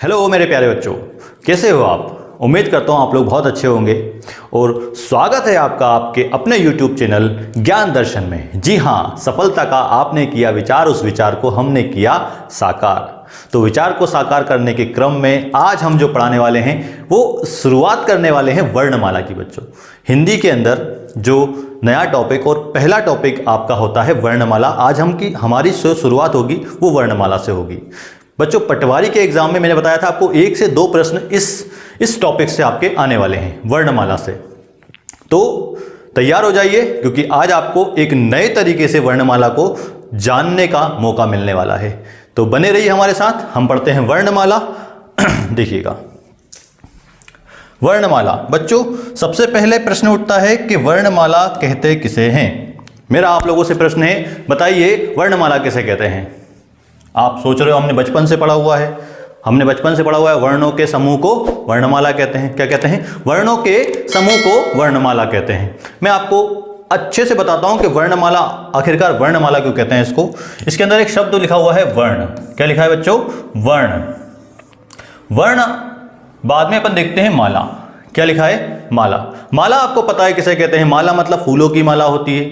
Hello मेरे प्यारे बच्चों, कैसे हो आप। उम्मीद करता हूँ आप लोग बहुत अच्छे होंगे और स्वागत है आपका आपके अपने YouTube चैनल ज्ञान दर्शन में। जी हाँ, सफलता का आपने किया विचार, उस विचार को हमने किया साकार। तो विचार को साकार करने के क्रम में आज हम जो पढ़ाने वाले हैं वो शुरुआत करने वाले हैं वर्णमाला की। बच्चों, हिंदी के अंदर जो नया टॉपिक और पहला टॉपिक आपका होता है वर्णमाला। आज हमारी जो शुरुआत होगी वो वर्णमाला से होगी। बच्चों, पटवारी के एग्जाम में मैंने बताया था आपको 1 से 2 प्रश्न इस टॉपिक से आपके आने वाले हैं, वर्णमाला से। तो तैयार हो जाइए, क्योंकि आज आपको एक नए तरीके से वर्णमाला को जानने का मौका मिलने वाला है। तो बने रहिए हमारे साथ, हम पढ़ते हैं वर्णमाला। देखिएगा, वर्णमाला। बच्चों, सबसे पहले प्रश्न उठता है कि वर्णमाला कहते किसे हैं। मेरा आप लोगों से प्रश्न है, बताइए वर्णमाला किसे कहते हैं। आप सोच रहे हो हमने बचपन से पढ़ा हुआ है, वर्णों के समूह को वर्णमाला कहते हैं। क्या कहते हैं? वर्णों के समूह को वर्णमाला कहते हैं। मैं आपको अच्छे से बताता हूं कि वर्णमाला, आखिरकार वर्णमाला क्यों कहते हैं इसको। इसके अंदर एक शब्द लिखा हुआ है वर्ण। क्या लिखा है बच्चों? वर्ण। वर्ण बाद में अपन देखते हैं माला। क्या लिखा है? माला। माला आपको पता है किसे कहते हैं। माला मतलब फूलों की माला होती है,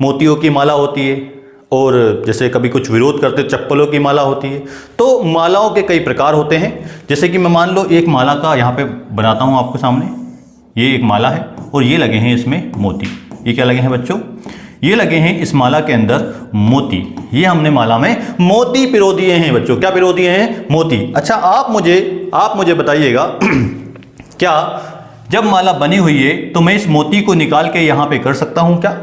मोतियों की माला होती है, और जैसे कभी कुछ विरोध करते चप्पलों की माला होती है। तो मालाओं के कई प्रकार होते हैं। जैसे कि मैं मान लो एक माला का यहाँ पे बनाता हूँ आपके सामने। ये एक माला है और ये लगे हैं इसमें मोती। ये क्या लगे हैं बच्चों? ये लगे हैं इस माला के अंदर मोती। ये हमने माला में मोती पिरो दिए हैं बच्चों। क्या पिरो दिए हैं? मोती। अच्छा, आप मुझे बताइएगा क्या जब माला बनी हुई है तो मैं इस मोती को निकाल के यहाँ पे कर सकता हूँ क्या?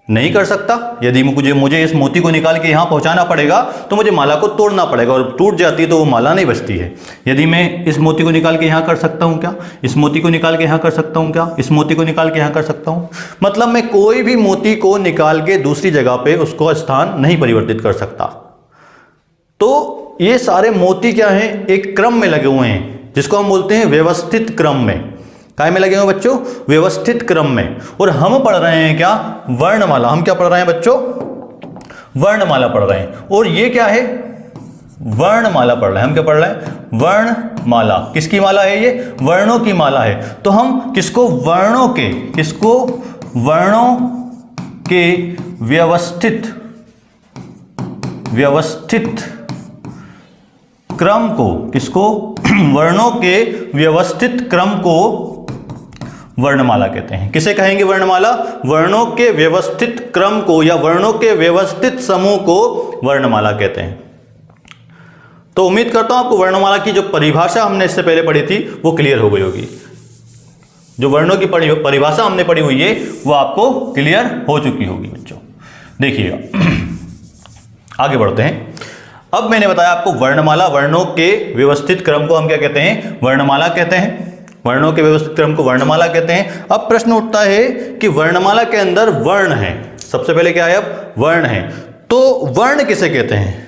नहीं कर सकता। यदि मुझे इस मोती को निकाल के यहाँ पहुँचाना पड़ेगा तो मुझे माला को तोड़ना पड़ेगा, और टूट जाती है तो वो माला नहीं बचती है। यदि मैं इस मोती को निकाल के यहाँ कर सकता हूँ क्या? इस मोती को निकाल के यहाँ कर सकता हूँ क्या? इस मोती को निकाल के यहाँ कर सकता हूँ। मतलब मैं कोई भी मोती को निकाल के दूसरी जगह पे उसको स्थान नहीं परिवर्तित कर सकता। तो ये सारे मोती क्या हैं? एक क्रम में लगे हुए हैं, जिसको हम बोलते हैं व्यवस्थित क्रम में। काय में लगे हुए बच्चों? व्यवस्थित क्रम में। और हम पढ़ रहे हैं क्या? वर्णमाला। हम क्या पढ़ रहे हैं बच्चों? वर्णमाला पढ़ रहे हैं। और ये क्या है? वर्णमाला पढ़ रहे हैं। हम क्या पढ़ रहे हैं? वर्णमाला। किसकी माला है ये? वर्णों की माला है। तो हम किसको? वर्णों के व्यवस्थित क्रम को, किसको? वर्णों के व्यवस्थित क्रम को वर्णमाला कहते हैं। किसे कहेंगे वर्णमाला? वर्णों के व्यवस्थित क्रम को या वर्णों के व्यवस्थित समूह को वर्णमाला कहते हैं। तो उम्मीद करता हूं आपको वर्णमाला की जो परिभाषा हमने इससे पहले पढ़ी थी वो क्लियर हो गई होगी। जो वर्णों की परिभाषा हमने पढ़ी हुई है वो आपको क्लियर हो चुकी होगी बच्चों। देखिएगा, आगे बढ़ते हैं। अब मैंने बताया आपको वर्णमाला, वर्णों के व्यवस्थित क्रम को हम क्या कहते हैं? वर्णमाला कहते हैं। वर्णों के व्यवस्थित क्रम को वर्णमाला कहते हैं। अब प्रश्न उठता है कि वर्णमाला के अंदर वर्ण है। सबसे पहले क्या है? अब वर्ण है। तो वर्ण किसे कहते हैं?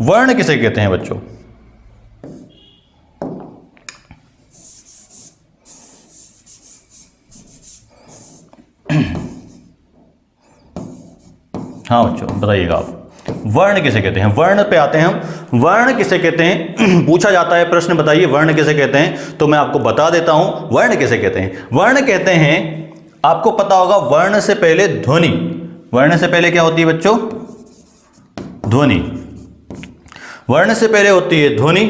वर्ण किसे कहते हैं बच्चों? हाँ बच्चों, बताइएगा आप, वर्ण किसे कहते हैं? वर्ण पे आते हैं हम। वर्ण किसे कहते हैं? पूछा जाता है प्रश्न, बताइए वर्ण किसे कहते हैं। तो मैं आपको बता देता हूं वर्ण किसे कहते हैं। वर्ण कहते हैं, आपको पता होगा, वर्ण से पहले ध्वनि। वर्ण से पहले क्या होती है बच्चों? ध्वनि। वर्ण से पहले होती है ध्वनि,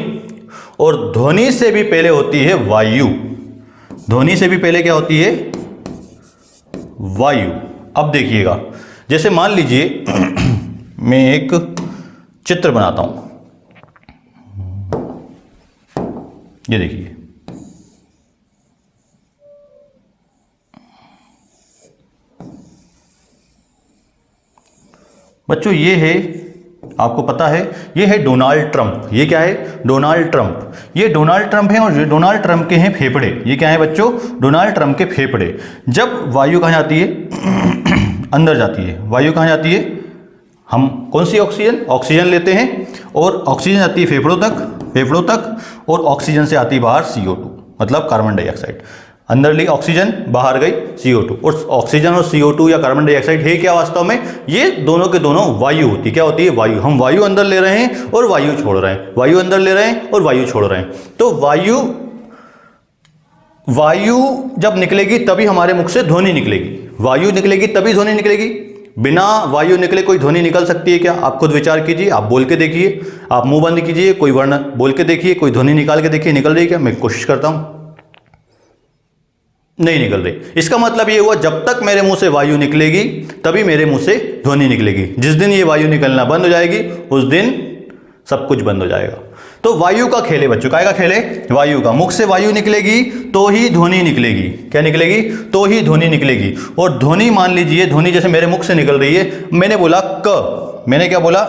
और ध्वनि से भी पहले होती है वायु। ध्वनि से भी पहले क्या होती है? वायु। अब देखिएगा, जैसे मान लीजिए मैं एक चित्र बनाता हूं। ये देखिए, बच्चों ये है, आपको पता है, ये है डोनाल्ड ट्रंप। ये क्या है? Donald Trump. ये डोनाल्ड ट्रंप है, और डोनाल्ड ट्रंप के हैं फेफड़े। ये क्या है बच्चों? डोनाल्ड ट्रंप के फेफड़े। जब वायु कहां जाती है? अंदर जाती है। वायु कहां जाती है? हम कौन सी? ऑक्सीजन। ऑक्सीजन लेते हैं, और ऑक्सीजन आती है फेफड़ों तक, और ऑक्सीजन से आती है बाहर CO2, मतलब कार्बन डाइऑक्साइड। अंदर ली ऑक्सीजन, बाहर गई CO2। और ऑक्सीजन और CO2 या कार्बन डाइऑक्साइड है क्या वास्तव में? ये दोनों के दोनों वायु होती है। क्या होती है? वायु। हम वायु अंदर ले रहे हैं और वायु छोड़ रहे हैं, वायु अंदर ले रहे हैं और वायु छोड़ रहे हैं। तो वायु जब निकलेगी तभी हमारे मुख से ध्वनि निकलेगी, वायु निकलेगी तभी ध्वनि निकलेगी। बिना वायु निकले कोई ध्वनि निकल सकती है क्या? आप खुद विचार कीजिए, आप बोल के देखिए, आप मुंह बंद कीजिए, कोई वर्ण बोल के देखिए, कोई ध्वनि निकाल के देखिए, निकल रही है क्या? मैं कोशिश करता हूं, नहीं निकल रही। इसका मतलब ये हुआ जब तक मेरे मुंह से वायु निकलेगी तभी मेरे मुंह से ध्वनि निकलेगी। जिस दिन ये वायु निकलना बंद हो जाएगी उस दिन सब कुछ बंद हो जाएगा। तो वायु का खेल है बच्चों। काय का खेल है? वायु का। मुख से वायु निकलेगी तो ही ध्वनि निकलेगी। क्या निकलेगी? तो ही ध्वनि निकलेगी। और ध्वनि मान लीजिए, ध्वनि जैसे मेरे मुख से निकल रही है, मैंने बोला क, मैंने क्या बोला?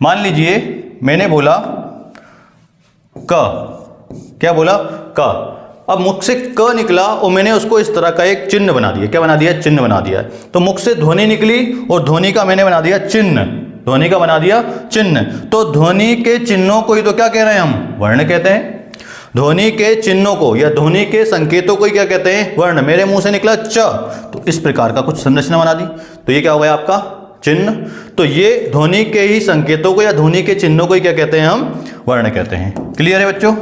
मान लीजिए मैंने बोला क, क्या बोला? क। अब मुख से क निकला और मैंने उसको इस तरह का एक चिन्ह बना दिया। क्या बना दिया? चिन्ह बना दिया। तो मुख से ध्वनि निकली और ध्वनि का मैंने बना दिया चिन्ह, ध्वनि का बना दिया चिन्ह। तो ध्वनि के चिन्हों को ही तो क्या कह रहे हैं हम? वर्ण कहते हैं। ध्वनि के चिन्हों को या ध्वनि के संकेतों को ही क्या कहते हैं? वर्ण। मेरे मुंह से निकला च, तो इस प्रकार का कुछ संरचना बना दी, तो ये क्या हो गया आपका? चिन्ह। तो ये ध्वनि के ही संकेतों को या ध्वनि के चिन्हों को ही क्या कहते हैं हम? वर्ण कहते हैं। क्लियर है बच्चों?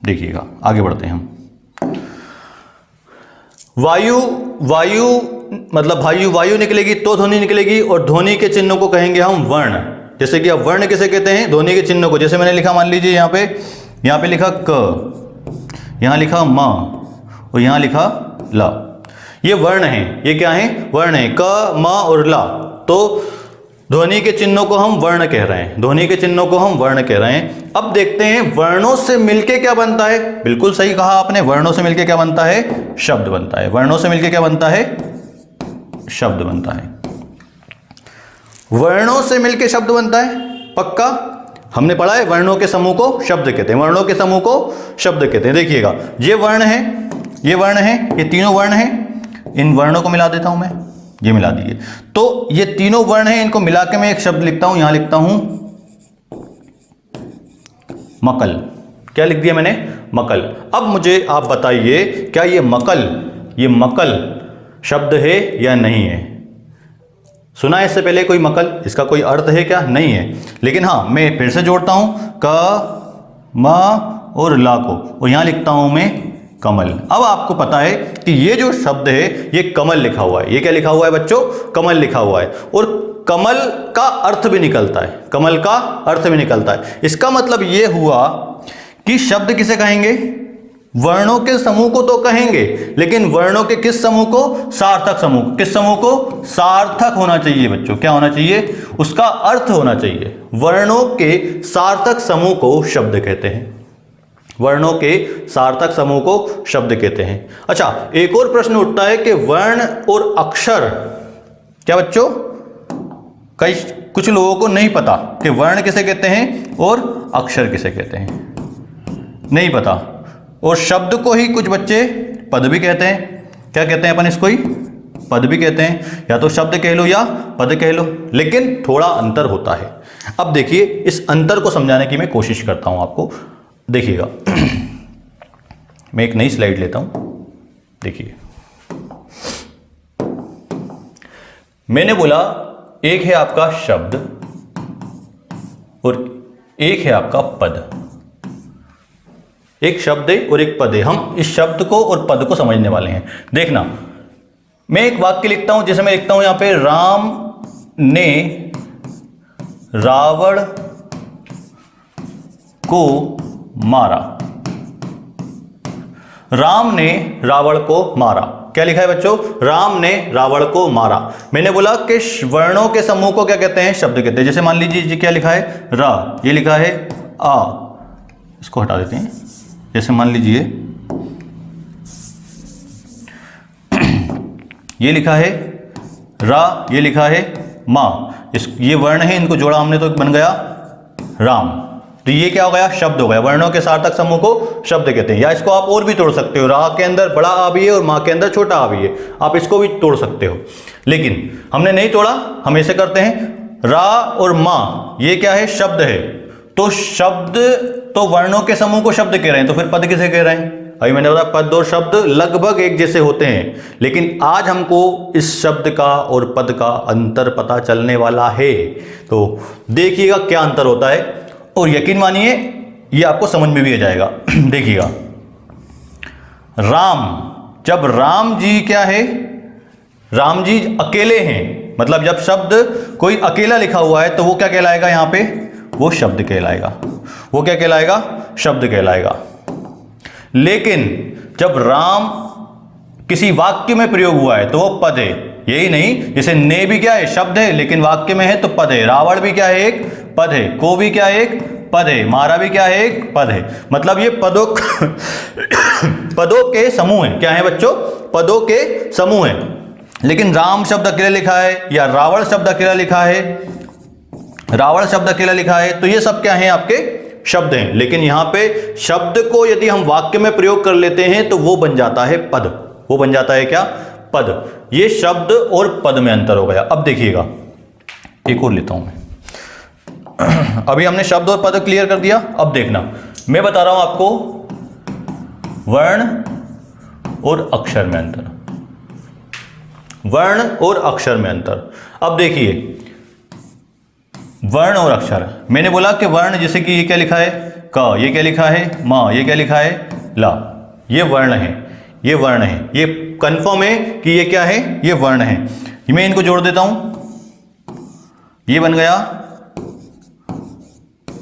देखिएगा, आगे बढ़ते हैं हम। वायु मतलब वायु निकलेगी तो ध्वनि निकलेगी, और ध्वनि के चिन्हों को कहेंगे हम वर्ण। जैसे कि अब वर्ण किसे कहते हैं? ध्वनि के चिन्हों को। जैसे मैंने लिखा, मान लीजिए यहाँ पे लिखा क, यहाँ लिखा म और यहाँ लिखा ला। ये वर्ण है। ये क्या है? वर्ण है। क, म और ला। तो ध्वनि के चिन्हों को हम वर्ण कह रहे हैं, ध्वनि के चिन्हों को हम वर्ण कह रहे हैं। अब देखते हैं वर्णों से मिलके क्या बनता है। बिल्कुल सही कहा आपने, वर्णों से मिलके क्या बनता है? शब्द बनता है। वर्णों से मिलके क्या बनता है? शब्द बनता है। वर्णों से मिलके शब्द बनता है, पक्का? हमने पढ़ा है वर्णों के समूह को शब्द कहते हैं, वर्णों के समूह को शब्द कहते हैं। देखिएगा, ये वर्ण है, ये वर्ण है, ये तीनों वर्ण हैं। इन वर्णों को मिला देता हूं मैं, ये मिला दिए। तो ये तीनों वर्ण हैं, इनको मिला के मैं एक शब्द लिखता हूं। यहां लिखता हूं मकल। क्या लिख दिया मैंने? मकल। अब मुझे आप बताइए, क्या ये मकल शब्द है या नहीं है? सुना है इससे पहले कोई मकल? इसका कोई अर्थ है क्या? नहीं है। लेकिन हाँ, मैं फिर से जोड़ता हूं क, म और ला को, और यहां लिखता हूं मैं कमल। अब आपको पता है कि ये जो शब्द है ये कमल लिखा हुआ है। ये क्या लिखा हुआ है बच्चों? कमल लिखा हुआ है। और कमल का अर्थ भी निकलता है, कमल का अर्थ भी निकलता है। इसका मतलब ये हुआ कि शब्द किसे कहेंगे? वर्णों के समूह को तो कहेंगे, लेकिन वर्णों के किस समूह को? सार्थक समूह। किस समूह को? सार्थक होना चाहिए बच्चों। क्या होना चाहिए? उसका अर्थ होना चाहिए। वर्णों के सार्थक समूह को शब्द कहते हैं। वर्णों के सार्थक समूह को शब्द कहते हैं। अच्छा, एक और प्रश्न उठता है कि वर्ण और अक्षर, क्या बच्चों? कुछ लोगों को नहीं पता कि वर्ण किसे कहते हैं और अक्षर किसे कहते हैं, नहीं पता। और शब्द को ही कुछ बच्चे पद भी कहते हैं। क्या कहते हैं अपन इसको? ही पद भी कहते हैं, या तो शब्द कह लो या पद कह लो, लेकिन थोड़ा अंतर होता है। अब देखिए, इस अंतर को समझाने की मैं कोशिश करता हूं आपको। देखिएगा, मैं एक नई स्लाइड लेता हूं। देखिए, मैंने बोला एक है आपका शब्द और एक है आपका पद। एक शब्द है और एक पद है। हम इस शब्द को और पद को समझने वाले हैं। देखना, मैं एक वाक्य लिखता हूं, जैसे मैं लिखता हूं यहां पे, राम ने रावण को मारा। राम ने रावण को मारा। क्या लिखा है बच्चों? राम ने रावण को मारा। मैंने बोला कि वर्णों के समूह को क्या कहते हैं? शब्द कहते हैं। जैसे मान लीजिए क्या लिखा है? रा, ये लिखा है आ, इसको हटा देते हैं। जैसे मान लीजिए ये लिखा है रा, ये लिखा है मा। ये वर्ण है, इनको जोड़ा हमने तो बन गया राम। तो ये क्या हो गया? शब्द हो गया। वर्णों के सार्थक समूह को शब्द कहते हैं। या इसको आप और भी तोड़ सकते हो, रा के अंदर बड़ा आ भी है और माँ के अंदर छोटा आ भी है, आप इसको भी तोड़ सकते हो। लेकिन हमने नहीं तोड़ा, हम ऐसे करते हैं, रा और माँ ये क्या है? शब्द है। तो शब्द, तो वर्णों के समूह को शब्द कह रहे हैं, तो फिर पद किसे कह रहे हैं? अभी मैंने बताया पद और शब्द लगभग एक जैसे होते हैं, लेकिन आज हमको इस शब्द का और पद का अंतर पता चलने वाला है। तो देखिएगा क्या अंतर होता है, और यकीन मानिए ये आपको समझ में भी आ जाएगा। देखिएगा, राम, जब राम जी क्या है, राम जी अकेले हैं, मतलब जब शब्द कोई अकेला लिखा हुआ है तो वो क्या कहलाएगा? यहां पे वो शब्द कहलाएगा। वो क्या कहलाएगा? शब्द कहलाएगा। लेकिन जब राम किसी वाक्य में प्रयोग हुआ है तो वो पद है। यही नहीं, जैसे ने भी क्या है? शब्द है, लेकिन वाक्य में है तो पद है। रावण भी क्या है? एक पद है। को भी क्या है? एक पद है। मारा भी क्या है? एक पद है। मतलब ये पदों पदों के समूह है। क्या है बच्चों? पदों के समूह है। लेकिन राम शब्द अकेला लिखा है या रावण शब्द अकेला लिखा है, रावण शब्द अकेला लिखा है, तो ये सब क्या है? आपके शब्द हैं। लेकिन यहां पे शब्द को यदि हम वाक्य में प्रयोग कर लेते हैं तो वो बन जाता है पद। वो बन जाता है क्या? पद। ये शब्द और पद में अंतर हो गया। अब देखिएगा, एक और लेता हूं मैं। अभी हमने शब्द और पद क्लियर कर दिया। अब देखना, मैं बता रहा हूं आपको वर्ण और अक्षर में अंतर। वर्ण और अक्षर में अंतर। अब देखिए, वर्ण और अक्षर, मैंने बोला कि वर्ण, जैसे कि ये क्या लिखा है? क, ये क्या लिखा है? म, ये क्या लिखा है? ला। ये वर्ण है, ये वर्ण है। ये कंफर्म है कि ये क्या है? ये वर्ण है। मैं इनको जोड़ देता हूं, ये बन गया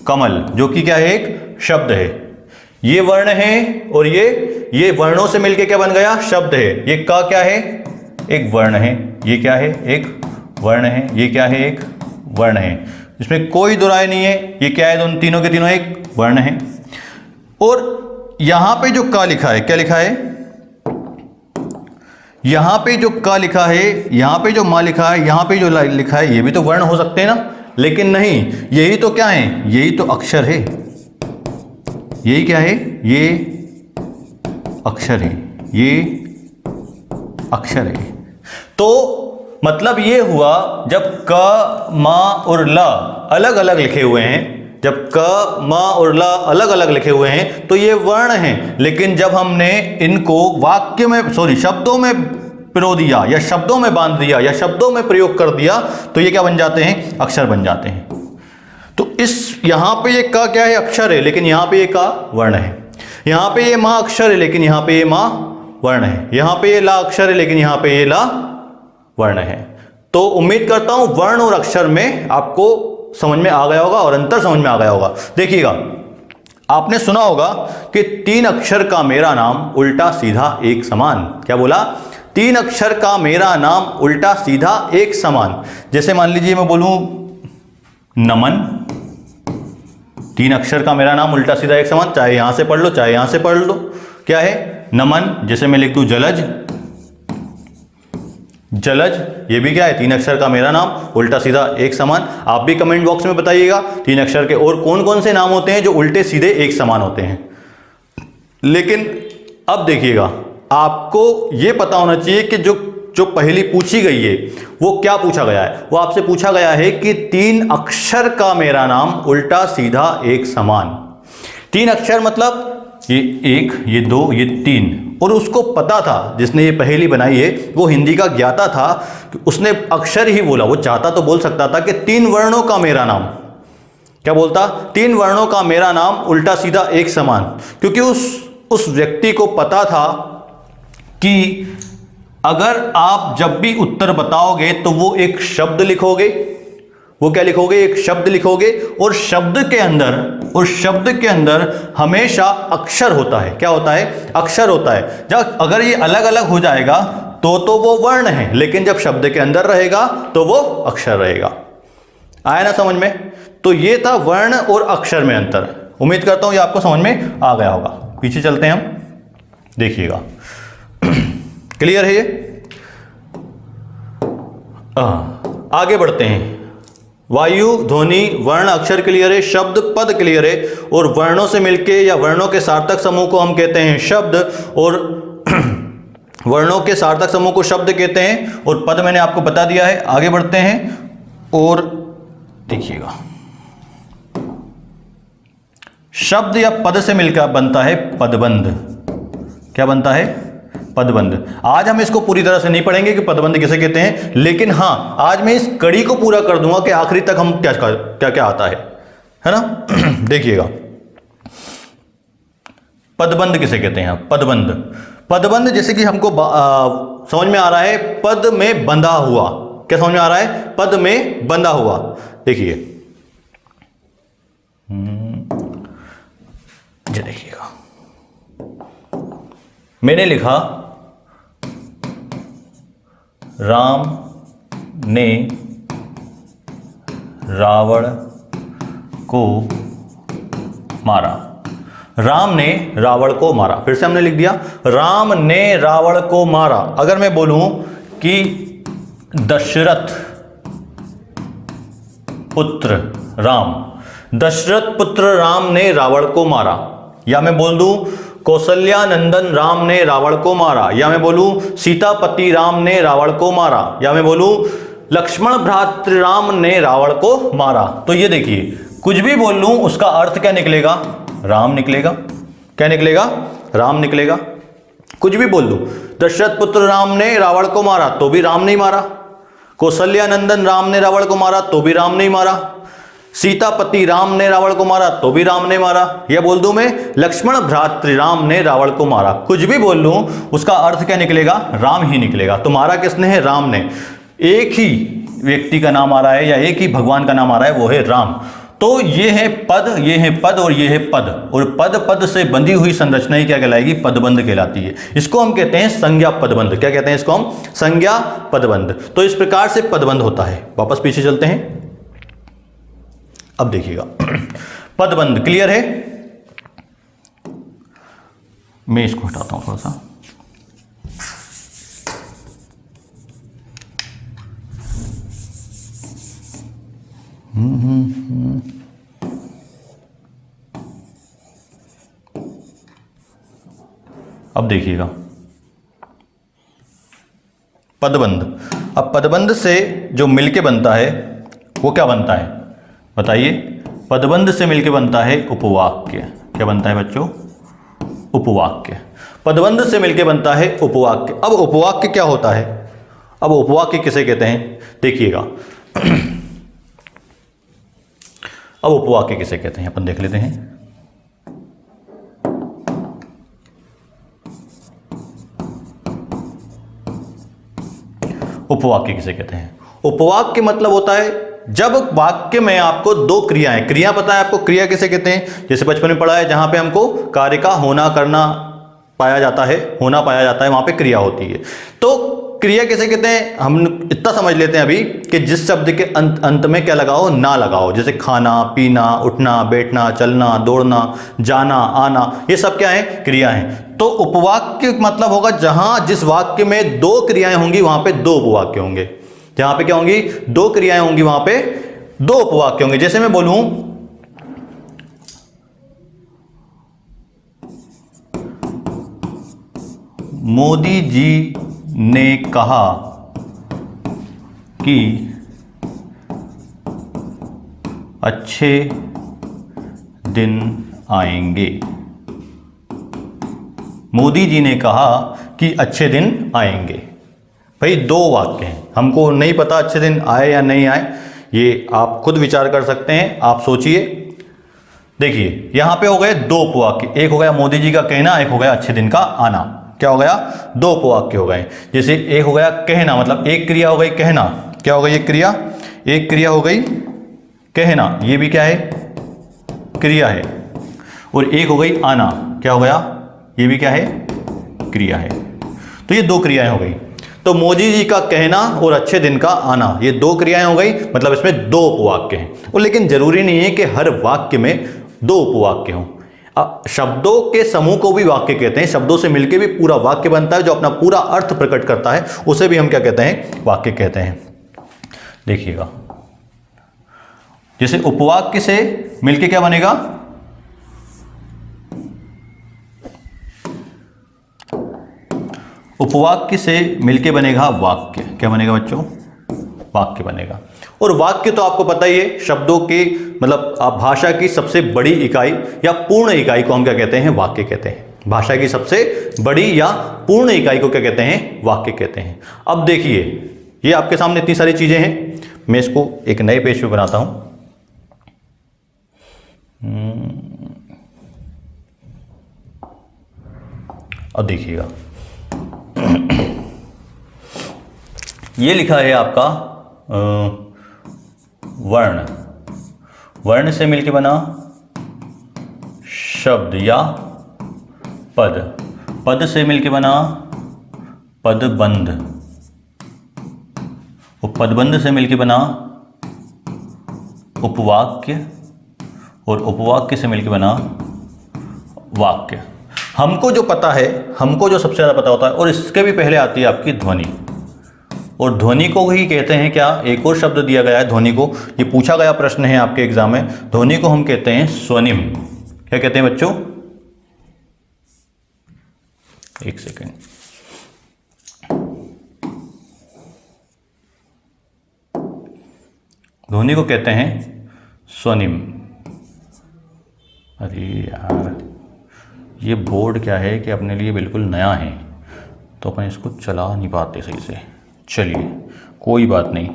कमल, जो कि क्या है? एक शब्द है। ये वर्ण है और ये वर्णों से मिलके क्या बन गया? शब्द है। ये क क्या है? एक वर्ण है। ये क्या है? एक वर्ण है। ये क्या है? एक वर्ण है। इसमें कोई दो राय नहीं है। ये क्या है? दोनों, तीनों के तीनों एक वर्ण है। और यहां पे जो क लिखा है, क्या लिखा है? यहां पे जो क लिखा है, यहां पे जो मा लिखा है, यहां पे जो ला लिखा है, ये भी तो वर्ण हो सकते हैं ना? लेकिन नहीं, यही तो क्या है? यही तो अक्षर है। यही क्या है? ये अक्षर है। ये अक्षर है। तो मतलब ये हुआ, जब क, म और ल अलग अलग लिखे हुए हैं, जब क, म और ल अलग अलग लिखे हुए हैं तो ये वर्ण हैं। लेकिन जब हमने इनको वाक्य में, शब्दों में पिरो दिया या शब्दों में बांध दिया या शब्दों में प्रयोग कर दिया तो ये क्या बन जाते हैं? अक्षर बन जाते हैं। तो इस यहां पे ये क क्या है? अक्षर है, लेकिन यहां पे ये क वर्ण है। यहां पे ये मा अक्षर है, लेकिन यहां पे ये मा वर्ण है। यहां पे ये ला अक्षर है, लेकिन यहां पे ये ला वर्ण है। तो उम्मीद करता हूं वर्ण और अक्षर में आपको समझ में आ गया होगा और अंतर समझ में आ गया होगा। देखिएगा, आपने सुना होगा कि 3 अक्षर का मेरा नाम उल्टा सीधा एक समान। क्या बोला? 3 अक्षर का मेरा नाम उल्टा सीधा एक समान। जैसे मान लीजिए मैं बोलूं नमन, 3 अक्षर का मेरा नाम उल्टा सीधा एक समान, चाहे यहां से पढ़ लो चाहे यहां से पढ़ लो। क्या है? नमन। जैसे मैं लिख दूं जलज, जलज, ये भी क्या है? 3 अक्षर का मेरा नाम उल्टा सीधा एक समान। आप भी कमेंट बॉक्स में बताइएगा 3 अक्षर के और कौन कौन से नाम होते हैं जो उल्टे सीधे एक समान होते हैं। लेकिन अब देखिएगा, आपको ये पता होना चाहिए कि जो पहली पूछी गई है वो क्या पूछा गया है। वो आपसे पूछा गया है कि 3 अक्षर का मेरा नाम उल्टा सीधा एक समान। 3 अक्षर मतलब ये 1, ये 2, ये 3। और उसको पता था, जिसने ये पहेली बनाई है वो हिंदी का ज्ञाता था, कि उसने अक्षर ही बोला। वो चाहता तो बोल सकता था कि 3 वर्णों का मेरा नाम, क्या बोलता? 3 वर्णों का मेरा नाम उल्टा सीधा एक समान। क्योंकि उस व्यक्ति को पता था कि अगर आप जब भी उत्तर बताओगे तो वो एक शब्द लिखोगे। वो क्या लिखोगे? एक शब्द लिखोगे। और शब्द के अंदर हमेशा अक्षर होता है। क्या होता है? अक्षर होता है। जब अगर ये अलग अलग हो जाएगा तो वो वर्ण है, लेकिन जब शब्द के अंदर रहेगा तो वो अक्षर रहेगा। आया ना समझ में? तो ये था वर्ण और अक्षर में अंतर। उम्मीद करता हूं ये आपको समझ में आ गया होगा। पीछे चलते हैं हम, देखिएगा। क्लियर है ये? आगे बढ़ते हैं। वायु, ध्वनि, वर्ण, अक्षर क्लियर है। शब्द, पद क्लियर है। और वर्णों से मिलके या वर्णों के सार्थक समूह को हम कहते हैं शब्द, और वर्णों के सार्थक समूह को शब्द कहते हैं। और पद मैंने आपको बता दिया है। आगे बढ़ते हैं और देखिएगा, शब्द या पद से मिलकर बनता है पदबंध। क्या बनता है? पदबंध। आज हम इसको पूरी तरह से नहीं पढ़ेंगे कि पदबंध किसे कहते हैं, लेकिन हां आज मैं इस कड़ी को पूरा कर दूंगा कि आखिरी तक हम क्या क्या क्या आता है ना। देखिएगा, पदबंध किसे कहते हैं? पदबंध। पदबंध जैसे कि हमको समझ में आ रहा है, पद में बंधा हुआ। क्या समझ में आ रहा है? पद में बंधा हुआ। देखिए, ये देखिएगा, मैंने लिखा राम ने रावण को मारा। राम ने रावण को मारा। फिर से हमने लिख दिया राम ने रावण को मारा। अगर मैं बोलूं कि दशरथ पुत्र राम, दशरथ पुत्र राम ने रावण को मारा, या मैं बोल दूं कौशल्यानंदन राम ने रावण को मारा, या मैं बोलूं सीतापति राम ने रावण को मारा, या मैं बोलूं लक्ष्मण भ्रातृ राम ने रावण को मारा, तो ये देखिए कुछ भी बोल लूं उसका अर्थ क्या निकलेगा? राम निकलेगा। क्या निकलेगा? राम निकलेगा। कुछ भी बोल लूं, दशरथ पुत्र राम ने रावण को मारा तो भी राम नहीं मारा, कौशल्यानंदन राम ने रावण को मारा तो भी राम नहीं मारा, सीतापति राम ने रावण को मारा तो भी राम ने मारा, या बोल दूं मैं लक्ष्मण भ्रातृ राम ने रावण को मारा, कुछ भी बोल लूं उसका अर्थ क्या निकलेगा? राम ही निकलेगा। तो मारा किसने है? राम ने। एक ही व्यक्ति का नाम आ रहा है या एक ही भगवान का नाम आ रहा है, वो है राम। तो ये है पद, ये है पद और ये है पद, और पद पद से बंधी हुई संरचना ही क्या कहलाएगी? पदबंध कहलाती है। इसको हम कहते हैं संज्ञा पदबंध। क्या कहते हैं इसको हम? संज्ञा पदबंध। तो इस प्रकार से पदबंध होता है। वापस पीछे चलते हैं। अब देखिएगा, पदबंध क्लियर है? मैं इसको हटाता हूं थोड़ा सा। अब देखिएगा पदबंध। अब पदबंध से जो मिलके बनता है वो क्या बनता है बताइए? पदबंध से मिलके बनता है उपवाक्य। क्या बनता है बच्चों? उपवाक्य। पदबंध से मिलके बनता है उपवाक्य। अब उपवाक्य क्या होता है? अब उपवाक्य किसे कहते हैं? देखिएगा, अब उपवाक्य किसे कहते हैं अपन देख लेते हैं। उपवाक्य किसे कहते हैं? उपवाक्य मतलब होता है जब वाक्य में आपको दो क्रियाएं, क्रिया पता है आपको? क्रिया किसे कहते हैं? जैसे बचपन में पढ़ा है, जहां पे हमको कार्य का होना करना पाया जाता है, होना पाया जाता है, वहां पे क्रिया होती है। तो क्रिया किसे कहते हैं? हम इतना समझ लेते हैं अभी कि जिस शब्द के अंत में क्या लगाओ? ना लगाओ। जैसे खाना, पीना, उठना, बैठना, चलना, दौड़ना, जाना, आना, ये सब क्या है? क्रिया है। तो उपवाक्य मतलब होगा जहां जिस वाक्य में दो क्रियाएं होंगी वहां पे दो उपवाक्य होंगे। जहां पे क्या होंगी? दो क्रियाएं होंगी, वहां पे दो उपवाक्य होंगे। जैसे मैं बोलूं मोदी जी ने कहा कि अच्छे दिन आएंगे। मोदी जी ने कहा कि अच्छे दिन आएंगे। भाई दो वाक्य हैं, हमको नहीं पता अच्छे दिन आए या नहीं आए, ये आप खुद विचार कर सकते हैं। आप सोचिए, देखिए यहां पे हो गए दो उपवाक्य, एक हो गया मोदी जी का कहना, एक हो गया अच्छे दिन का आना। क्या हो गया? दो उपवाक्य हो गए। जैसे एक हो गया कहना, मतलब एक क्रिया हो गई कहना। क्या हो गई? एक क्रिया, एक क्रिया हो गई कहना, ये भी क्या है? क्रिया है। और एक हो गई आना। क्या हो गया? ये भी क्या है? क्रिया है। तो ये दो क्रियाएं हो गई। तो मोदी जी का कहना और अच्छे दिन का आना, ये दो क्रियाएं हो गई, मतलब इसमें दो उपवाक्य हैं। और लेकिन जरूरी नहीं है कि हर वाक्य में दो उपवाक्य हों। शब्दों के समूह को भी वाक्य कहते हैं। शब्दों से मिलकर भी पूरा वाक्य बनता है, जो अपना पूरा अर्थ प्रकट करता है, उसे भी हम क्या कहते हैं? वाक्य कहते हैं। देखिएगा, जैसे उपवाक्य से मिलके क्या बनेगा? उपवाक्य से मिलके बनेगा वाक्य। क्या बनेगा बच्चों? वाक्य बनेगा। और वाक्य तो आपको पता ही है, शब्दों के मतलब आप भाषा की सबसे बड़ी इकाई या पूर्ण इकाई को हम क्या कहते हैं? वाक्य कहते हैं। भाषा की सबसे बड़ी या पूर्ण इकाई को क्या कहते हैं? वाक्य कहते हैं। अब देखिए, ये आपके सामने इतनी सारी चीजें हैं, मैं इसको एक नए पेज पे बनाता हूं। अब देखिएगा, ये लिखा है आपका वर्ण, वर्ण से मिलके बना शब्द या पद, पद से मिलके बना पदबंध, पदबंध से मिलके बना उपवाक्य, और उपवाक्य से मिलके बना वाक्य। हमको जो पता है, हमको जो सबसे ज़्यादा पता होता है, और इसके भी पहले आती है आपकी ध्वनि, और ध्वनि को ही कहते हैं क्या? एक और शब्द दिया गया है ध्वनि को, ये पूछा गया प्रश्न है आपके एग्जाम में। ध्वनि को हम कहते हैं स्वनिम। क्या कहते हैं बच्चों? एक सेकेंड, ध्वनि को कहते हैं स्वनिम। अरे यार, ये बोर्ड क्या है कि अपने लिए बिल्कुल नया है, तो अपन इसको चला नहीं पाते सही से। चलिए कोई बात नहीं,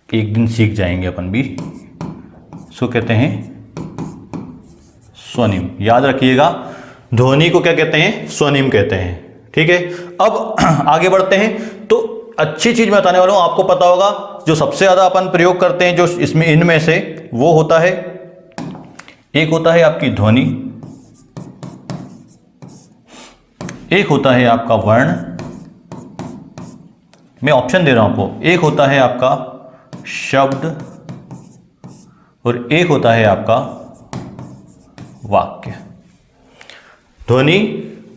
एक दिन सीख जाएंगे अपन भी। इसको कहते हैं स्वनिम। याद रखिएगा, ध्वनि को क्या कहते हैं? स्वनिम कहते हैं। ठीक है, अब आगे बढ़ते हैं। तो अच्छी चीज मैं बताने वाला हूं, आपको पता होगा जो सबसे ज्यादा अपन प्रयोग करते हैं जो इसमें इनमें से, वो होता है, एक होता है आपकी ध्वनि, एक होता है आपका वर्ण। मैं ऑप्शन दे रहा हूं आपको, एक होता है आपका शब्द और एक होता है आपका वाक्य। ध्वनि,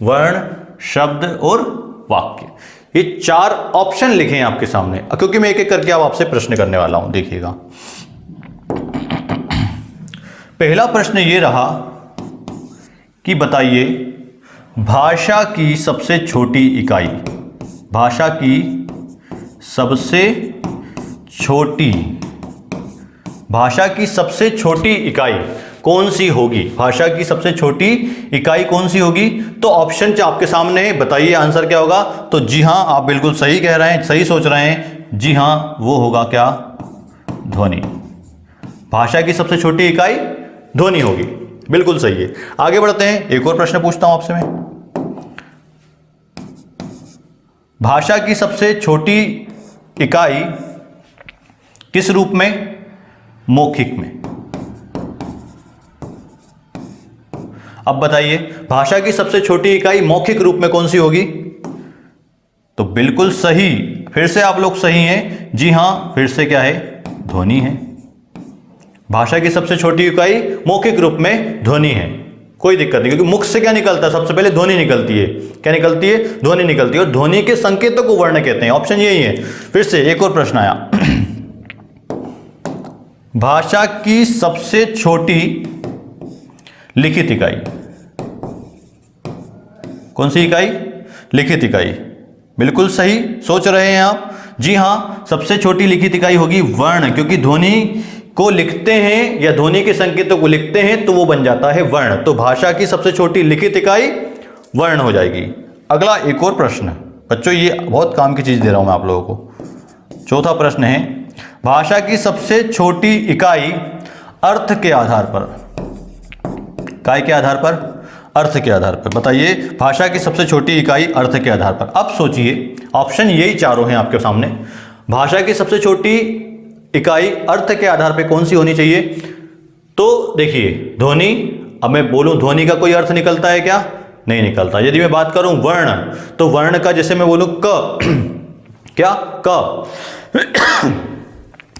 वर्ण, शब्द और वाक्य, ये चार ऑप्शन लिखे हैं आपके सामने, क्योंकि मैं एक एक करके आपसे प्रश्न करने वाला हूं। देखिएगा, पहला प्रश्न ये रहा कि बताइए भाषा की सबसे छोटी इकाई, भाषा की सबसे छोटी, भाषा की सबसे छोटी इकाई कौन सी होगी? भाषा की सबसे छोटी इकाई कौन सी होगी? तो ऑप्शन आपके सामने है, बताइए आंसर क्या होगा। तो जी हाँ, आप बिल्कुल सही कह रहे हैं, सही सोच रहे हैं। जी हाँ, वो होगा क्या? ध्वनि। भाषा की सबसे छोटी इकाई ध्वनि होगी, बिल्कुल सही है। आगे बढ़ते हैं, एक और प्रश्न पूछता हूं आपसे मैं। भाषा की सबसे छोटी इकाई किस रूप में? मौखिक में। अब बताइए, भाषा की सबसे छोटी इकाई मौखिक रूप में कौन सी होगी? तो बिल्कुल सही, फिर से आप लोग सही हैं। जी हां, फिर से क्या है? ध्वनि है। भाषा की सबसे छोटी इकाई मौखिक रूप में ध्वनि है, कोई दिक्कत नहीं, क्योंकि मुख से क्या निकलता है? सबसे पहले ध्वनि निकलती है। क्या निकलती है? ध्वनि निकलती है, और ध्वनि के संकेतों को वर्ण कहते हैं। ऑप्शन यही है। फिर से एक और प्रश्न आया, भाषा की सबसे छोटी लिखित इकाई कौन सी इकाई? लिखित इकाई। बिल्कुल सही सोच रहे हैं आप। जी हां, सबसे छोटी लिखित इकाई होगी वर्ण, क्योंकि ध्वनि को लिखते हैं या ध्वनि के संकेतों को लिखते हैं तो वो बन जाता है वर्ण। तो भाषा की सबसे छोटी लिखित इकाई वर्ण हो जाएगी। अगला एक और प्रश्न बच्चों, ये बहुत काम की चीज दे रहा हूं मैं आप लोगों को। चौथा प्रश्न है, भाषा की सबसे छोटी इकाई अर्थ के आधार पर, काय के आधार पर? अर्थ के आधार पर। बताइए, भाषा की सबसे छोटी इकाई अर्थ के आधार पर। अब सोचिए, ऑप्शन यही चारों हैं आपके सामने। भाषा की सबसे छोटी इकाई अर्थ के आधार पर कौन सी होनी चाहिए? तो देखिए, ध्वनि। अब मैं बोलूं ध्वनि का कोई अर्थ निकलता है क्या? नहीं निकलता। यदि मैं बात करूं वर्ण, तो वर्ण का जैसे मैं बोलूं क, क्या? क,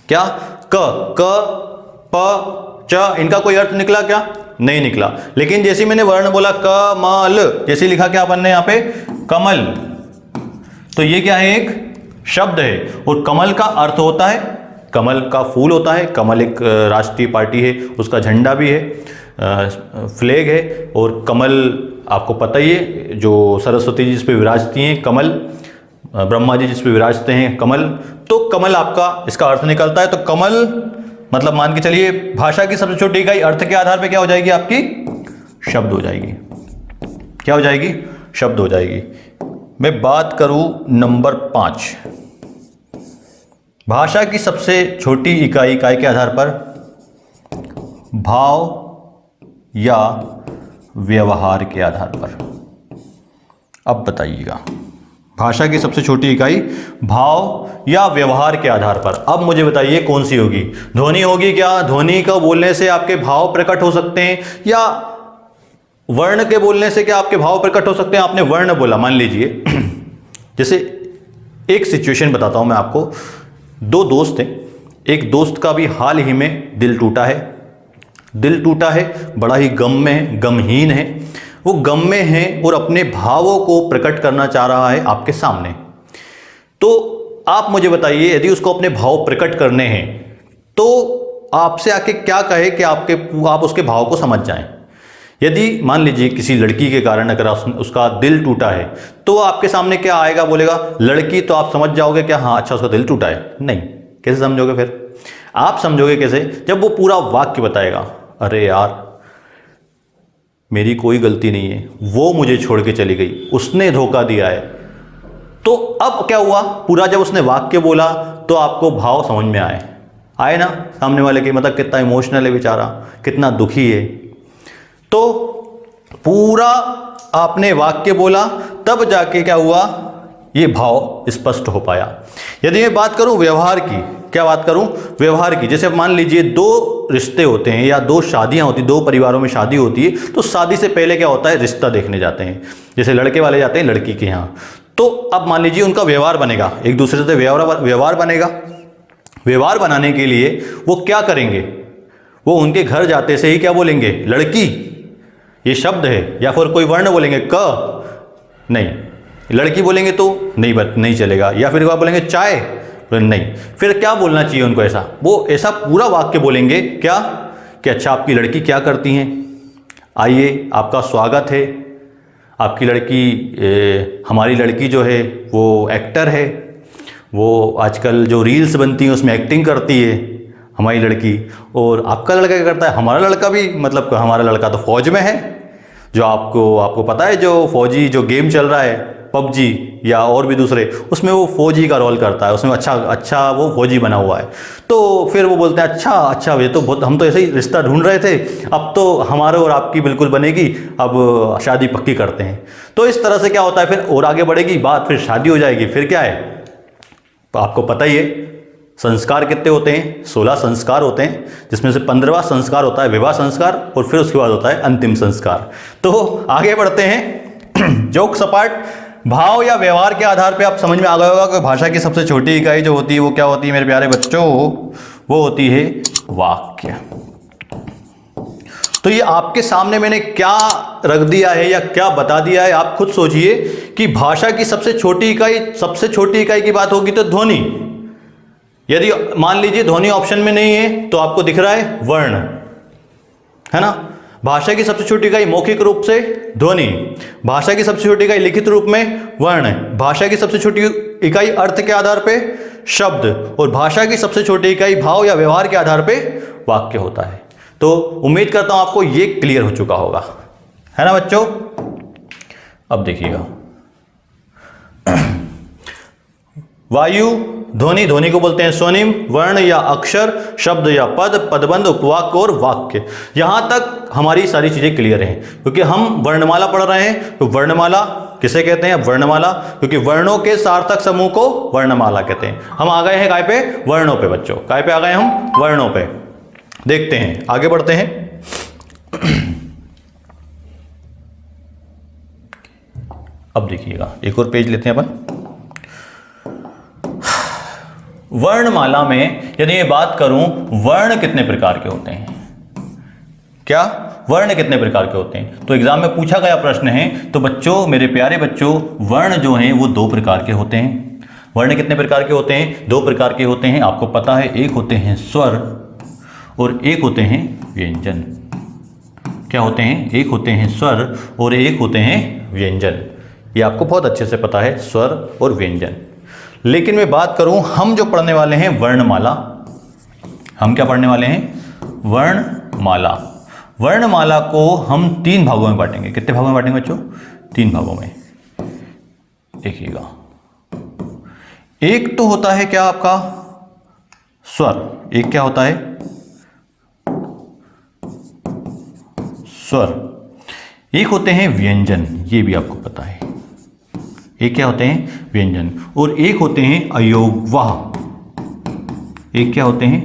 क्या? क, प, च, इनका कोई अर्थ निकला क्या? नहीं निकला। लेकिन जैसे मैंने वर्ण बोला कमल, जैसे लिखा क्या अपन ने यहां पे? कमल। तो ये क्या है? एक शब्द है, और कमल का अर्थ होता है, कमल का फूल होता है। कमल एक राष्ट्रीय पार्टी है, उसका झंडा भी है, फ्लैग है। और कमल आपको पता ही है, जो सरस्वती जी इस पे विराजती हैं, कमल। ब्रह्मा जी जिस पे विराजते हैं कमल, तो कमल आपका इसका अर्थ निकलता है। तो कमल मतलब मान के चलिए भाषा की सबसे छोटी इकाई अर्थ के आधार पे क्या हो जाएगी आपकी? शब्द हो जाएगी। क्या हो जाएगी? शब्द हो जाएगी। मैं बात करूं नंबर 5, भाषा की सबसे छोटी इकाई के आधार पर भाव या व्यवहार के आधार पर। अब बताइएगा, भाषा की सबसे छोटी इकाई भाव या व्यवहार के आधार पर। अब मुझे बताइए कौन सी होगी? ध्वनि होगी क्या? ध्वनि का बोलने से आपके भाव प्रकट हो सकते हैं, या वर्ण के बोलने से क्या आपके भाव प्रकट हो सकते हैं? आपने वर्ण बोला, मान लीजिए जैसे एक सिचुएशन बताता हूं मैं आपको। दो दोस्त हैं, एक दोस्त का भी हाल ही में दिल टूटा है, बड़ा ही गम में, गमहीन है, वो गम में है और अपने भावों को प्रकट करना चाह रहा है आपके सामने। तो आप मुझे बताइए, यदि उसको अपने भाव प्रकट करने हैं तो आपसे आके क्या कहे कि आप उसके भाव को समझ जाएं। यदि मान लीजिए किसी लड़की के कारण अगर उसका दिल टूटा है, तो आपके सामने क्या आएगा? बोलेगा लड़की, तो आप समझ जाओगे क्या? हाँ अच्छा, उसका दिल टूटा है। नहीं, कैसे समझोगे? फिर आप समझोगे कैसे? जब वो पूरा वाक्य बताएगा, अरे यार मेरी कोई गलती नहीं है, वो मुझे छोड़ के चली गई, उसने धोखा दिया है। तो अब क्या हुआ? पूरा जब उसने वाक्य बोला तो आपको भाव समझ में आए ना सामने वाले के, मतलब कितना इमोशनल है बेचारा, कितना दुखी है। तो पूरा आपने वाक्य बोला, तब जाके क्या हुआ? ये भाव स्पष्ट हो पाया। यदि मैं बात करूं व्यवहार की, क्या बात करूं? व्यवहार की। जैसे मान लीजिए दो रिश्ते होते हैं या दो शादियां होती, दो परिवारों में शादी होती है, तो शादी से पहले क्या होता है? रिश्ता देखने जाते हैं। जैसे लड़के वाले जाते हैं लड़की के यहाँ, तो अब मान लीजिए उनका व्यवहार बनेगा, एक दूसरे से व्यवहार बनेगा। व्यवहार बनाने के लिए वो क्या करेंगे? वो उनके घर जाते से ही क्या बोलेंगे? लड़की, ये शब्द है, या फिर कोई वर्ण बोलेंगे क? नहीं, लड़की बोलेंगे तो नहीं चलेगा। या फिर क्या बोलेंगे? चाय? नहीं। फिर क्या बोलना चाहिए उनको? ऐसा वो ऐसा पूरा वाक्य बोलेंगे क्या कि अच्छा आपकी लड़की क्या करती हैं, आइए आपका स्वागत है, आपकी लड़की हमारी लड़की जो है वो एक्टर है, वो आजकल जो रील्स बनती हैं उसमें एक्टिंग करती है हमारी लड़की। और आपका लड़का क्या करता है? हमारा लड़का भी, मतलब हमारा लड़का तो फौज में है, जो आपको पता है, जो फौजी जो गेम चल रहा है पबजी या और भी दूसरे, उसमें वो फौजी का रोल करता है, उसमें अच्छा वो फौजी बना हुआ है। तो फिर वो बोलते हैं अच्छा ये तो बहुत, हम तो ऐसे ही रिश्ता ढूंढ रहे थे, अब तो हमारे और आपकी बिल्कुल बनेगी, अब शादी पक्की करते हैं। तो इस तरह से क्या होता है, फिर और आगे बढ़ेगी बात, फिर शादी हो जाएगी। फिर क्या है, तो आपको पता ही है संस्कार कितने होते हैं? 16 संस्कार होते हैं, जिसमें से 15वां संस्कार होता है विवाह संस्कार, और फिर उसके बाद होता है अंतिम संस्कार। तो आगे बढ़ते हैं। जोक सपाट भाव या व्यवहार के आधार पे आप समझ में आ गया होगा कि भाषा की सबसे छोटी इकाई जो होती है वो क्या होती है मेरे प्यारे बच्चों? वो होती है वाक्य। तो ये आपके सामने मैंने क्या रख दिया है या क्या बता दिया है, आप खुद सोचिए कि भाषा की सबसे छोटी इकाई की बात होगी तो ध्वनि। यदि मान लीजिए ध्वनि ऑप्शन में नहीं है तो आपको दिख रहा है वर्ण, है ना। भाषा की सबसे छोटी इकाई मौखिक रूप से ध्वनि, भाषा की सबसे छोटी इकाई लिखित रूप में वर्ण, भाषा की सबसे छोटी इकाई अर्थ के आधार पे शब्द, और भाषा की सबसे छोटी इकाई भाव या व्यवहार के आधार पे वाक्य होता है। तो उम्मीद करता हूं आपको ये क्लियर हो चुका होगा, है ना बच्चों। अब देखिएगा, वायु, ध्वनि को बोलते हैं स्वनिम, वर्ण या अक्षर, शब्द या पद, पदबंध, उपवाक्य और वाक्य। यहां तक हमारी सारी चीजें क्लियर हैं, क्योंकि हम वर्णमाला पढ़ रहे हैं। तो वर्णमाला किसे कहते हैं? वर्णमाला, क्योंकि वर्णों के सार्थक समूह को वर्णमाला कहते हैं। हम आ गए हैं काय पे? वर्णों पे बच्चों। काय पे आ गए हम? वर्णों पे। देखते हैं, आगे बढ़ते हैं। अब देखिएगा, एक और पेज लेते हैं अपन। वर्णमाला में यदि मैं बात करूं, वर्ण कितने प्रकार के होते हैं? क्या वर्ण कितने प्रकार के होते हैं? तो एग्जाम में पूछा गया प्रश्न है। तो बच्चों, मेरे प्यारे बच्चों, वर्ण जो हैं वो 2 प्रकार के होते हैं। वर्ण कितने प्रकार के होते हैं? 2 प्रकार के होते हैं। आपको पता है, एक होते हैं स्वर और एक होते हैं व्यंजन। क्या होते हैं? एक होते हैं स्वर और एक होते हैं व्यंजन। ये आपको बहुत अच्छे से पता है, स्वर और व्यंजन। लेकिन मैं बात करूं, हम जो पढ़ने वाले हैं वर्णमाला, हम क्या पढ़ने वाले हैं? वर्णमाला। वर्णमाला को हम 3 भागों में बांटेंगे। कितने भागों में बांटेंगे बच्चों? 3 भागों में। देखिएगा, एक तो होता है क्या आपका स्वर, एक क्या होता है? स्वर। एक होते हैं व्यंजन, ये भी आपको पता है। एक क्या होते हैं? व्यंजन। और एक होते हैं अयोगवाह। एक क्या होते हैं?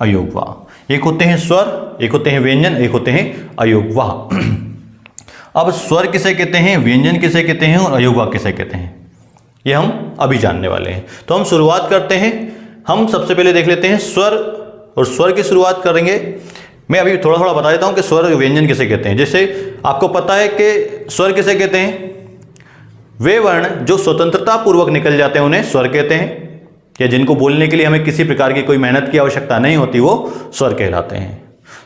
अयोगवाह। एक होते हैं स्वर, एक होते हैं व्यंजन, एक होते हैं अयोगवाह। अब स्वर किसे कहते हैं, व्यंजन किसे कहते हैं और अयोगवाह किसे कहते हैं, ये हम अभी जानने वाले हैं। तो हम शुरुआत करते हैं। हम सबसे पहले देख लेते हैं स्वर, और स्वर की शुरुआत करेंगे। मैं अभी थोड़ा थोड़ा बता देता हूं कि स्वर और व्यंजन किसे कहते हैं। जैसे आपको पता है कि स्वर किसे कहते हैं? वे वर्ण जो स्वतंत्रता पूर्वक निकल जाते हैं उन्हें स्वर कहते हैं, या जिनको बोलने के लिए हमें किसी प्रकार की कोई मेहनत की आवश्यकता नहीं होती, वो स्वर कहलाते हैं।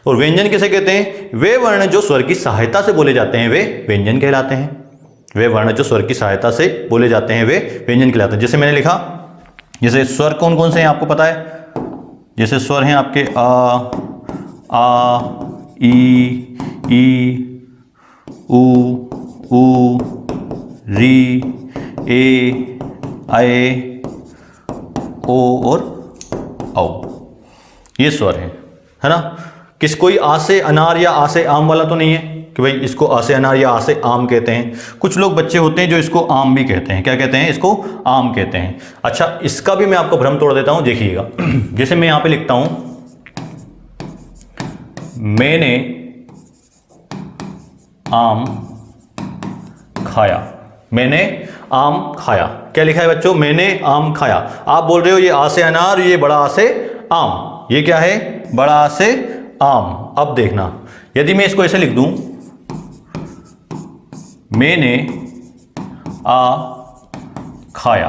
और व्यंजन किसे कहते हैं? वे वर्ण जो स्वर की सहायता से बोले जाते हैं वे व्यंजन कहलाते हैं। वे वर्ण जो स्वर की सहायता से बोले जाते हैं वे व्यंजन कहलाते हैं। जैसे मैंने लिखा, जैसे स्वर कौन कौन से हैं आपको पता है? जैसे स्वर हैं आपके आ, ई, ऊ, री, ए, आए, ओ और औ। ये स्वर है ना? किस कोई आ से अनार या आ से आम वाला तो नहीं है कि भाई इसको आ से अनार या आ से आम कहते हैं। कुछ लोग बच्चे होते हैं जो इसको आम भी कहते हैं। क्या कहते हैं? इसको आम कहते हैं। अच्छा, इसका भी मैं आपको भ्रम तोड़ देता हूं, देखिएगा। जैसे मैं यहां पे लिखता हूं, मैंने आम खाया। मैंने आम खाया। क्या लिखा है बच्चों? मैंने आम खाया। आप बोल रहे हो ये आ से अनार, ये बड़ा आ से आम। ये क्या है? बड़ा आ से आम। अब देखना, यदि मैं इसको ऐसे लिख दूं, मैंने आ खाया।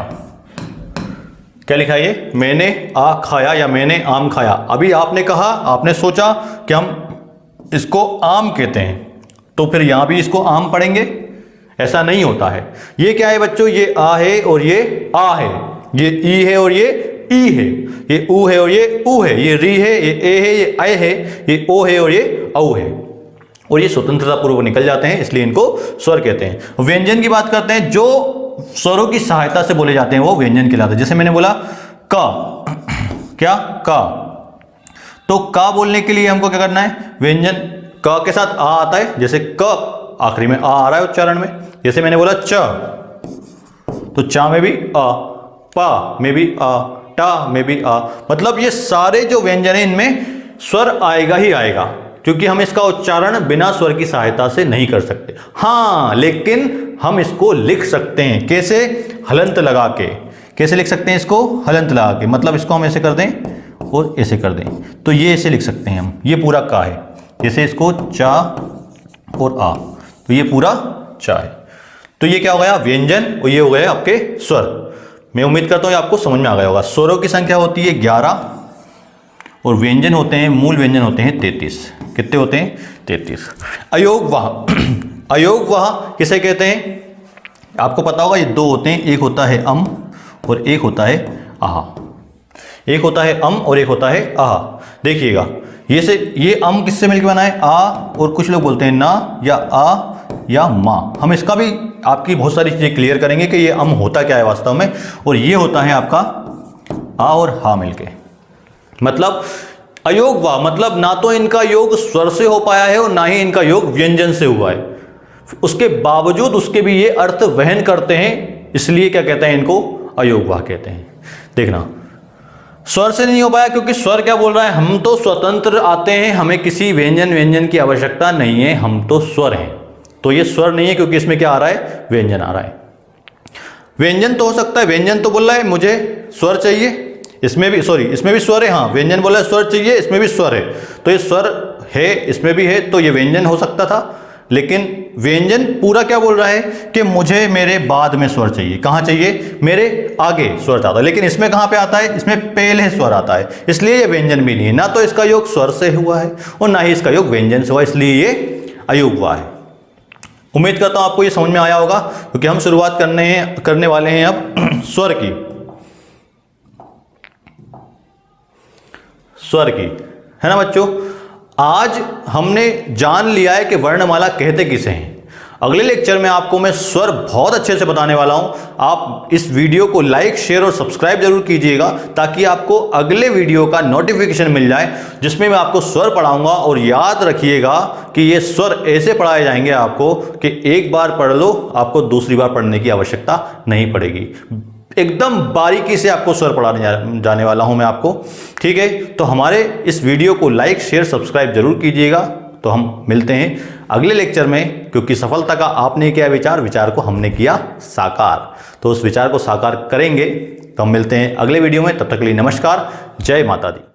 क्या लिखा है ये? मैंने आ खाया या मैंने आम खाया। अभी आपने कहा, आपने सोचा कि हम इसको आम कहते हैं, तो फिर यहां भी इसको आम पढ़ेंगे? ऐसा नहीं होता है। ये क्या है बच्चों? ये आ है और ये आ है, ये ई है और ये ई है, ये ऊ है और ये ऊ है, ये री है, ये ए है, ये आय है, ये ओ है और ये औ है। और ये स्वतंत्रता पूर्वक निकल जाते हैं, इसलिए इनको स्वर कहते हैं। व्यंजन की बात करते हैं, जो स्वरों की सहायता से बोले जाते हैं वो व्यंजन कहलाते हैं। जैसे मैंने बोला क, क्या? का। तो का बोलने के लिए हमको क्या करना है? व्यंजन। क के साथ आ आता है, जैसे क आखिरी में आ रहा है उच्चारण में। जैसे मैंने बोला च, तो चा में भी आ, पा में भी आ, टा में भी आ। मतलब ये सारे जो व्यंजन है इनमें स्वर आएगा ही आएगा, क्योंकि हम इसका उच्चारण बिना स्वर की सहायता से नहीं कर सकते। हाँ, लेकिन हम इसको लिख सकते हैं। कैसे? हलंत लगा के। कैसे लिख सकते हैं इसको? हलंत लगा के। मतलब इसको हम ऐसे कर दें और ऐसे कर दें, तो ये ऐसे लिख सकते हैं हम। ये पूरा का है, जैसे इसको चा और आ, तो ये पूरा चा है। तो ये क्या हो गया? व्यंजन, और ये हो गए आपके स्वर। मैं उम्मीद करता हूँ आपको समझ में आ गया होगा। स्वरों की संख्या होती है 11 और व्यंजन होते हैं, मूल व्यंजन होते हैं 33। कितने होते हैं? 33। अयोगवाह। अयोगवाह किसे कहते हैं? आपको पता होगा, ये 2 होते हैं। एक होता है अम और एक होता है आहा। एक होता है अम और एक होता है आहा। देखिएगा, ये अम किससे मिलकर बना है? आ, और कुछ लोग बोलते हैं ना या आ या माँ। हम इसका भी आपकी बहुत सारी चीजें क्लियर करेंगे कि ये अम होता क्या है वास्तव में। और ये होता है आपका आ और हा मिलके। मतलब अयोगवाह, मतलब ना तो इनका योग स्वर से हो पाया है और ना ही इनका योग व्यंजन से हुआ है। उसके बावजूद उसके भी ये अर्थ वहन करते हैं, इसलिए क्या कहते हैं? इनको अयोगवाह कहते हैं। देखना, स्वर से नहीं हो पाया क्योंकि स्वर क्या बोल रहा है? हम तो स्वतंत्र आते हैं, हमें किसी व्यंजन की आवश्यकता नहीं है, हम तो स्वर हैं। तो ये स्वर नहीं है क्योंकि इसमें क्या आ रहा है? व्यंजन आ रहा है। व्यंजन तो हो सकता है, व्यंजन तो बोल रहा है मुझे स्वर चाहिए, इसमें भी इसमें भी स्वर है। हाँ, व्यंजन बोला स्वर चाहिए, इसमें भी स्वर है, तो ये स्वर है, इसमें भी है, तो ये व्यंजन हो सकता था। लेकिन व्यंजन पूरा क्या बोल रहा है कि मुझे मेरे बाद में स्वर चाहिए। कहाँ चाहिए? मेरे आगे स्वर आता है। लेकिन इसमें कहाँ पे आता है? इसमें पहले स्वर आता है, इसलिए ये व्यंजन भी नहीं है। ना तो इसका योग स्वर से हुआ है और ना ही इसका योग व्यंजन से हुआ, इसलिए ये अयोगवाह है। उम्मीद करता हूं आपको ये समझ में आया होगा, क्योंकि हम शुरुआत करने वाले हैं अब स्वर की। स्वर की, है ना बच्चों। आज हमने जान लिया है कि वर्णमाला कहते किसे हैं। अगले लेक्चर में आपको मैं स्वर बहुत अच्छे से बताने वाला हूं। आप इस वीडियो को लाइक, शेयर और सब्सक्राइब जरूर कीजिएगा, ताकि आपको अगले वीडियो का नोटिफिकेशन मिल जाए, जिसमें मैं आपको स्वर पढ़ाऊंगा। और याद रखिएगा कि ये स्वर ऐसे पढ़ाए जाएंगे आपको कि एक बार पढ़ लो, आपको दूसरी बार पढ़ने की आवश्यकता नहीं पड़ेगी। एकदम बारीकी से आपको स्वर पढ़ाने जाने वाला हूं मैं आपको, ठीक है। तो हमारे इस वीडियो को लाइक, शेयर, सब्सक्राइब जरूर कीजिएगा। तो हम मिलते हैं अगले लेक्चर में, क्योंकि सफलता का आपने किया विचार को हमने किया साकार। तो उस विचार को साकार करेंगे। तो हम मिलते हैं अगले वीडियो में। तब तक के लिए नमस्कार, जय माता दी।